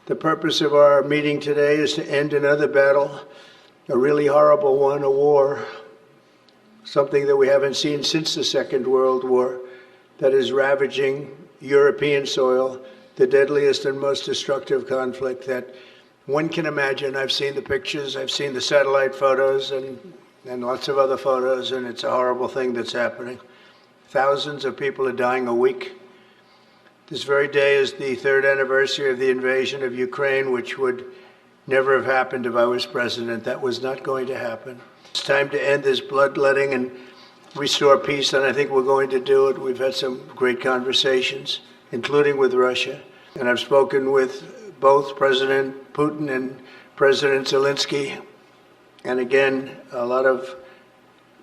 The purpose of our meeting today is to end another battle, a really horrible one, a war, something that we haven't seen since the Second World War, that is ravaging European soil, the deadliest and most destructive conflict that one can imagine. I've seen the pictures, I've seen the satellite photos and lots of other photos, and it's a horrible thing that's happening. Thousands of people are dying a week. This very day is the third anniversary of the invasion of Ukraine, which would never have happened if I was president. That was not going to happen. It's time to end this bloodletting and restore peace, and I think we're going to do it. We've had some great conversations, including with Russia, and I've spoken with both President Putin and President Zelensky. And again, a lot of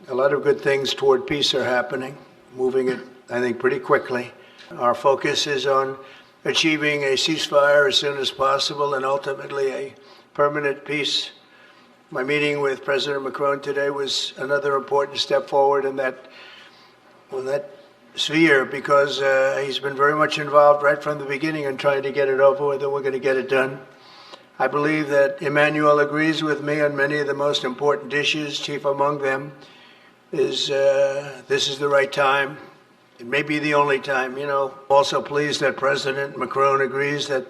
good things toward peace are happening, moving it, I think, pretty quickly. Our focus is on achieving a ceasefire as soon as possible and ultimately a permanent peace. My meeting with President Macron today was another important step forward in that sphere, because he's been very much involved right from the beginning in trying to get it over with, and we're going to get it done. I believe that Emmanuel agrees with me on many of the most important issues. Chief among them is this is the right time. It may be the only time. Also pleased that President Macron agrees that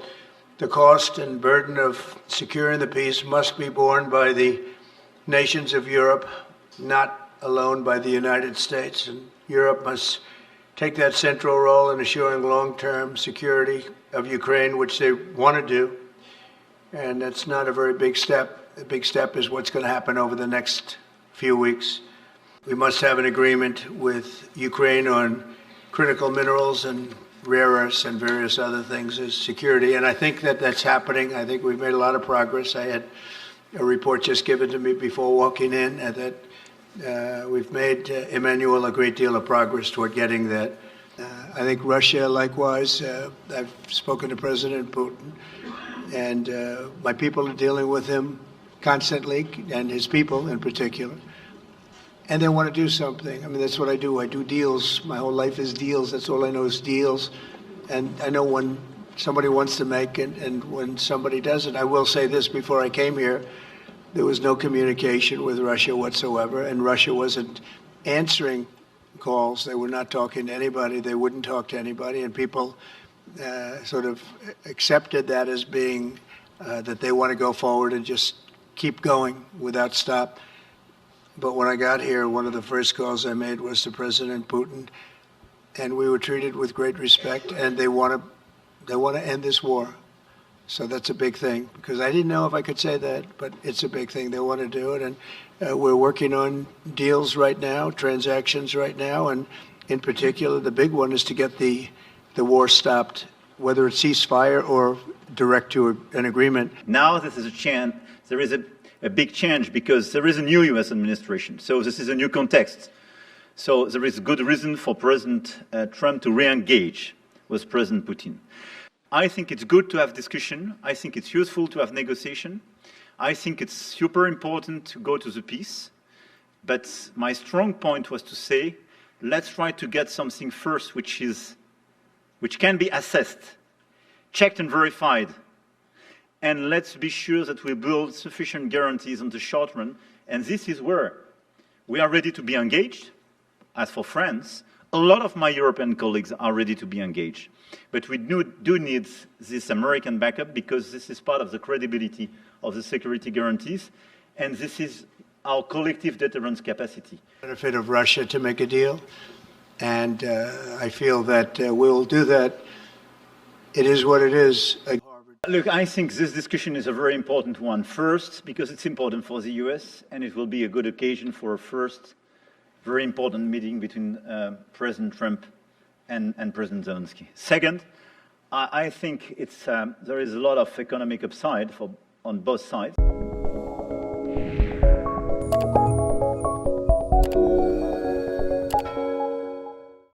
the cost and burden of securing the peace must be borne by the nations of Europe, not alone by the United States. And Europe must take that central role in assuring long-term security of Ukraine, which they want to do. And that's not a very big step. The big step is what's going to happen over the next few weeks. We must have an agreement with Ukraine on critical minerals and rare earths and various other things as security. And I think that that's happening. I think we've made a lot of progress. I had a report just given to me before walking in that we've made, Emmanuel, a great deal of progress toward getting that. I think Russia, likewise, I've spoken to President Putin, and my people are dealing with him constantly, and his people in particular. And they want to do something. I mean, that's what I do. I do deals. My whole life is deals. That's all I know is deals. And I know when somebody wants to make it and when somebody doesn't. I will say this, before I came here, there was no communication with Russia whatsoever, and Russia wasn't answering calls. They were not talking to anybody. They wouldn't talk to anybody, and people sort of accepted that as being that they want to go forward and just keep going without stop. But when I got here, one of the first calls I made was to President Putin, and we were treated with great respect, and they want to end this war. So that's a big thing, because I didn't know if I could say that, but it's a big thing. They want to do it, and we're working on deals right now, transactions right now, and in particular, the big one is to get the war stopped, whether it's ceasefire or direct to an agreement. Now this is a chance. There is a big change because there is a new U.S. administration. So this is a new context. So there is good reason for President Trump to re-engage with President Putin. I think it's good to have discussion. I think it's useful to have negotiation. I think it's super important to go to the peace. But my strong point was to say, let's try to get something first which can be assessed, checked and verified. And let's be sure that we build sufficient guarantees on the short run. And this is where we are ready to be engaged. As for France, a lot of my European colleagues are ready to be engaged. But we do need this American backup, because this is part of the credibility of the security guarantees. And this is our collective deterrence capacity. Benefit of Russia to make a deal. And I feel that we'll do that. It is what it is. Look, I think this discussion is a very important one. First, because it's important for the US, and it will be a good occasion for a first very important meeting between President Trump and President Zelensky. Second, I think there is a lot of economic upside on both sides.